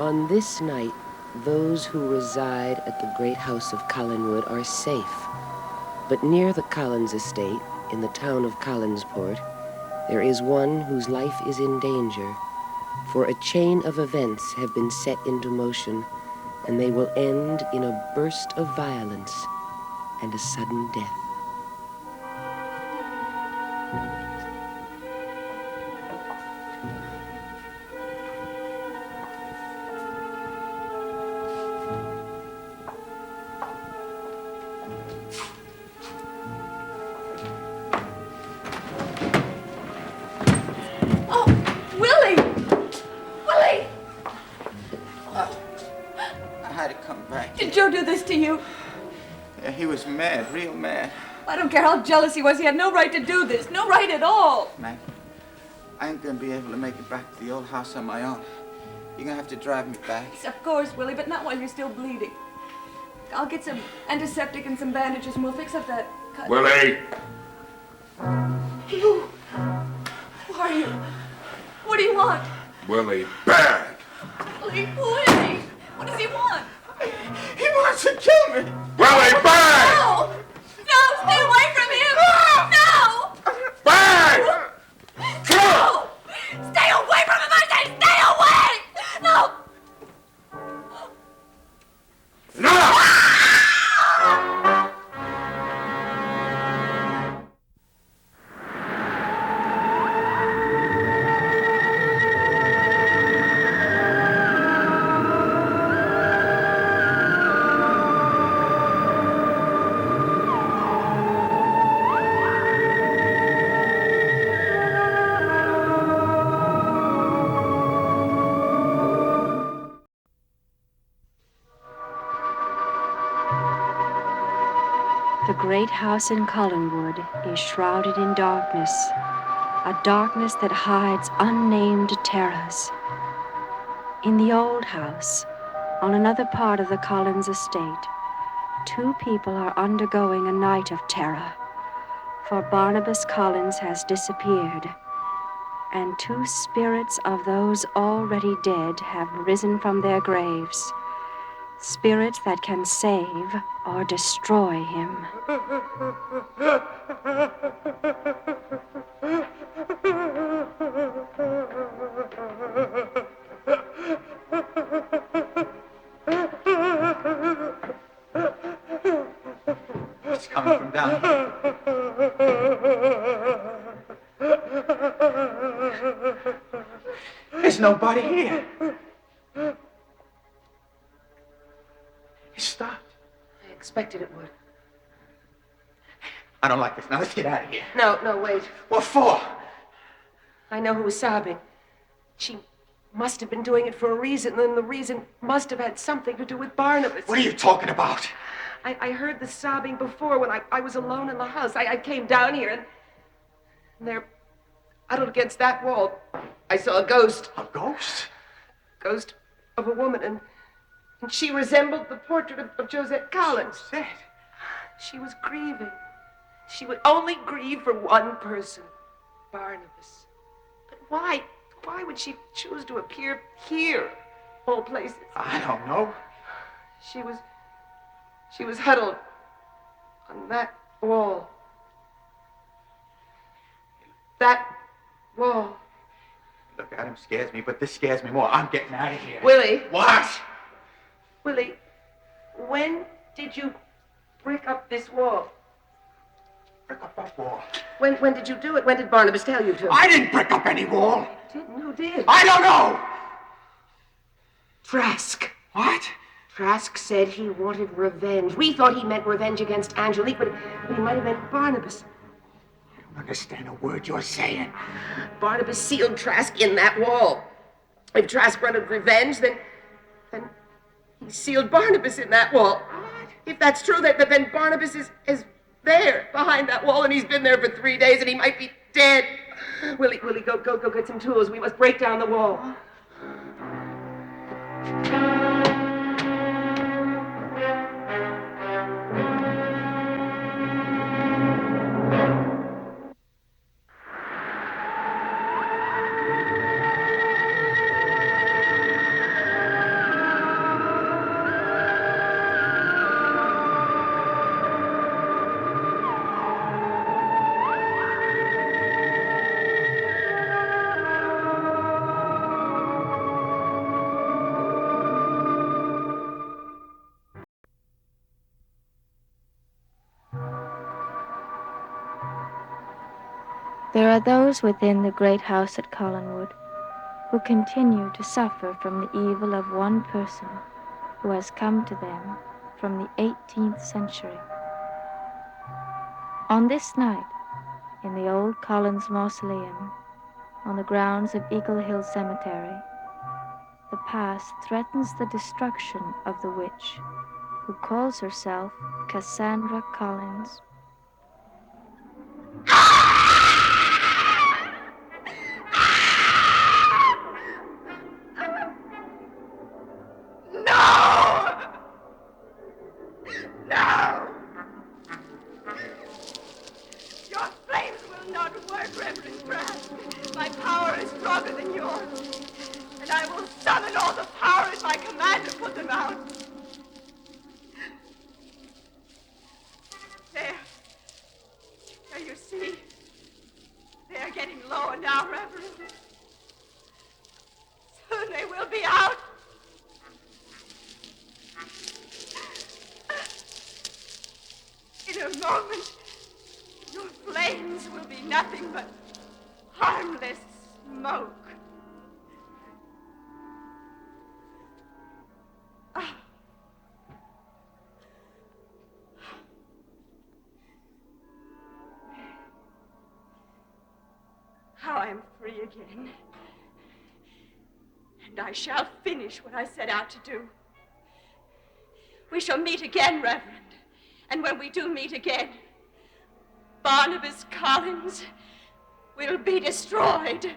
On this night, those who reside at the great house of Collinwood are safe. But near the Collins estate, in the town of Collinsport, there is one whose life is in danger, for a chain of events have been set into motion, and they will end in a burst of violence and a sudden death. He was mad, real mad. I don't care how jealous he was. He had no right to do this. No right at all. Maggie, I ain't gonna be able to make it back to the old house on my own. You're gonna have to drive me back. Yes, of course, Willie, but not while you're still bleeding. I'll get some antiseptic and some bandages and we'll fix up that cut. Willie! You? Who are you? What do you want? Willie, bad! Willie, who is he? What does he want? He wants to kill me! Willie, bad! No! No, stay away from him! No! Bad! No! Stay away from him, I say! Stay away! No! No! The great house in Collinwood is shrouded in darkness, a darkness that hides unnamed terrors. In the old house, on another part of the Collins estate, two people are undergoing a night of terror, for Barnabas Collins has disappeared, and two spirits of those already dead have risen from their graves. Spirits that can save or destroy him. It's coming from down here. There's nobody here. It stopped. I expected it would. I don't like this. Now let's get out of here. No, wait. What for? I know who was sobbing. She must have been doing it for a reason, and the reason must have had something to do with Barnabas. What are you talking about? I heard the sobbing before when I was alone in the house. I came down here, and there, huddled against that wall, I saw a ghost. A ghost? Ghost of a woman, and she resembled the portrait of Josette Collins. Josette? She was grieving. She would only grieve for one person, Barnabas. But why? Why would she choose to appear here, of all places? I don't know. She was huddled on that wall. That wall. Look, Adam scares me, but this scares me more. I'm getting out of here. Willie. What? Willie, when did you brick up this wall? Brick up that wall? When did you do it? When did Barnabas tell you to? I didn't brick up any wall. Who did? I don't know. Trask. What? Trask said he wanted revenge. We thought he meant revenge against Angelique, but he might have meant Barnabas. I don't understand a word you're saying. Barnabas sealed Trask in that wall. If Trask wanted revenge, then he sealed Barnabas in that wall. What? If that's true, then Barnabas is there, behind that wall, and he's been there for 3 days, and he might be dead. Willie, go get some tools. We must break down the wall. There are those within the great house at Collinwood who continue to suffer from the evil of one person who has come to them from the 18th century. On this night, in the old Collins Mausoleum, on the grounds of Eagle Hill Cemetery, the past threatens the destruction of the witch who calls herself Cassandra Collins. Your flames will not work, Reverend Brand. My power is stronger than yours. And I will summon all the power at my command to put them out. There. There you see. They are getting lower now, Reverend. Soon they will be out. In a moment, your flames will be nothing but harmless smoke. How I am free again. And I shall finish what I set out to do. We shall meet again, Reverend. And when we do meet again, Barnabas Collins will be destroyed.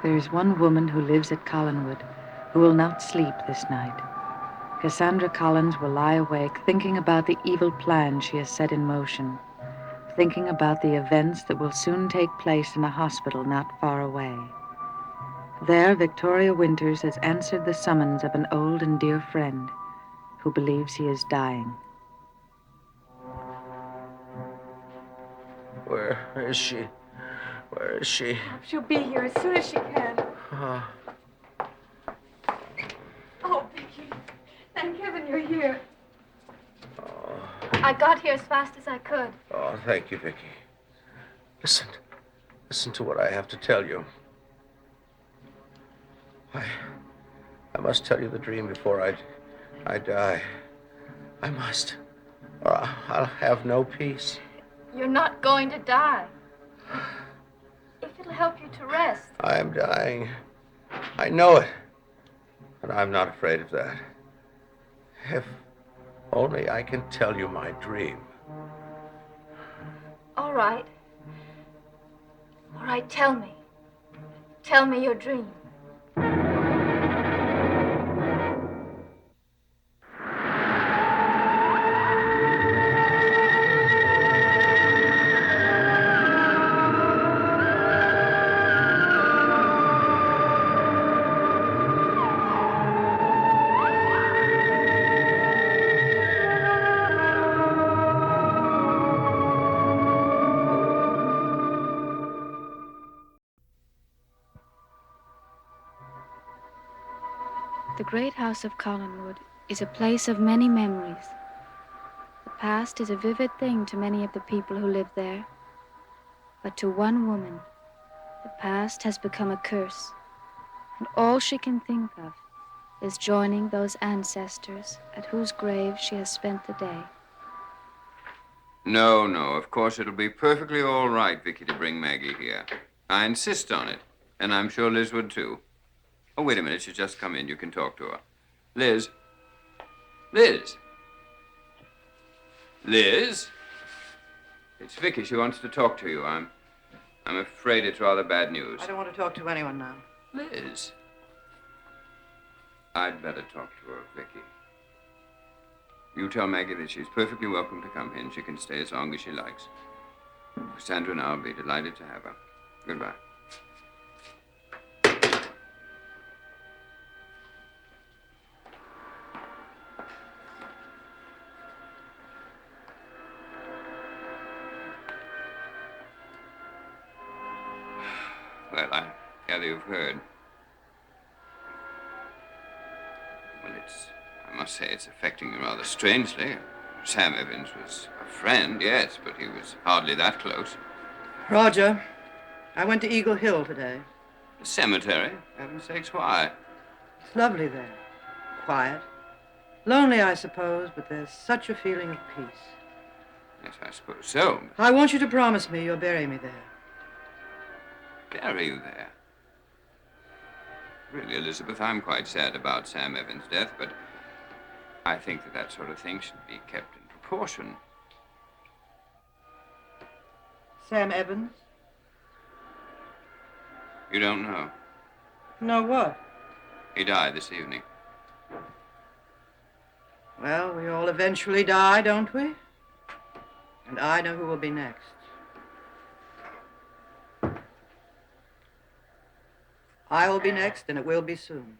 There is one woman who lives at Collinwood who will not sleep this night. Cassandra Collins will lie awake thinking about the evil plan she has set in motion, thinking about the events that will soon take place in a hospital not far away. There, Victoria Winters has answered the summons of an old and dear friend who believes he is dying. Where is she? Where is she? She'll be here as soon as she can. Oh, Vicky. Thank heaven you're here. I got here as fast as I could. Oh, thank you, Vicky. Listen to what I have to tell you. I must tell you the dream before I die. I must, or I'll have no peace. You're not going to die. If it'll help you to rest. I am dying. I know it. But I'm not afraid of that. If only I can tell you my dream. All right. All right, tell me. Tell me your dream. The great house of Collinwood is a place of many memories. The past is a vivid thing to many of the people who live there. But to one woman, the past has become a curse, and all she can think of is joining those ancestors at whose grave she has spent the day. No, of course it'll be perfectly all right, Vicky, to bring Maggie here. I insist on it, and I'm sure Liz would too. Oh, wait a minute, she's just come in. You can talk to her. Liz? Liz? Liz? It's Vicky. She wants to talk to you. I'm afraid it's rather bad news. I don't want to talk to anyone now. Liz? I'd better talk to her, Vicky. You tell Maggie that she's perfectly welcome to come in. She can stay as long as she likes. Cassandra and I'll be delighted to have her. Goodbye. Well, I gather you've heard. Well, I must say it's affecting you rather strangely. Sam Evans was a friend, yes, but he was hardly that close. Roger, I went to Eagle Hill today. The cemetery? For heaven's sakes, why? It's lovely there. Quiet. Lonely, I suppose, but there's such a feeling of peace. Yes, I suppose so. I want you to promise me you'll bury me there. Bury you there? Really, Elizabeth, I'm quite sad about Sam Evans' death, but I think that sort of thing should be kept in proportion. Sam Evans? You don't know? No what? He died this evening. Well, we all eventually die, don't we? And I know who will be next. I will be next, and it will be soon.